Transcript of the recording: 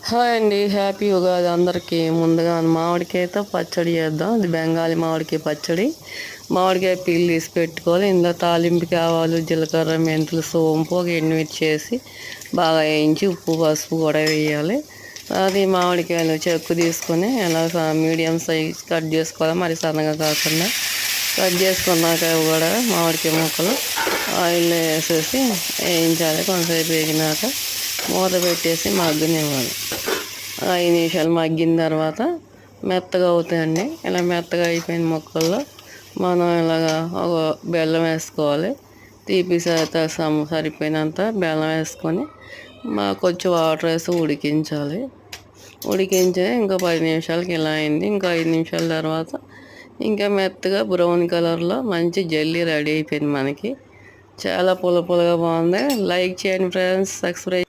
Hi అండి, happy Ugadi అందరికీ. ముందుగా మామిడికాయతో పచ్చడి చేద్దాం. ఇది బెంగాలీ మామిడికాయ పచ్చడి. మామిడికాయ పీల్ తీసి పెట్టుకోవాలి. ఇందులో తాలింపుకి ఆవాలు, జీలకర్ర, మెంతులు, సోంపు, ఒక ఎండుమిర్చి వేసి బాగా వేయించి ఉప్పు పసుపు కూడా వేయాలి. అది మామిడికాయలు చెక్కు తీసుకొని ఎలా మీడియం సైజ్ కట్ చేసుకోవాలి, మరి సన్నగా కాకుండా. కట్ చేసుకున్నాక కూడా మామిడికాయ ముక్కలు ఆయిల్లో వేసేసి వేయించాలి. కొంతసేపు వేగినాక మూత పెట్టేసి మగ్గనివ్వాలి. 5 నిమిషాలు మగ్గిన తర్వాత మెత్తగా అవుతాయండి. ఇలా మెత్తగా అయిపోయిన ముక్కల్లో మనం ఇలాగా ఒక బెల్లం వేసుకోవాలి. తీపి సరిపోయినంత బెల్లం వేసుకొని కొంచెం వాటర్ వేసి ఉడికించాలి. ఉడికించి ఇంకా 10 నిమిషాలకి ఇలా అయింది. ఇంకా 5 నిమిషాల తర్వాత ఇంకా మెత్తగా బ్రౌన్ కలర్లో మంచి జల్లీ రెడీ అయిపోయింది మనకి. చాలా పుల్లగా బాగుంది. లైక్ చేయండి ఫ్రెండ్స్, సబ్స్క్రైబ్.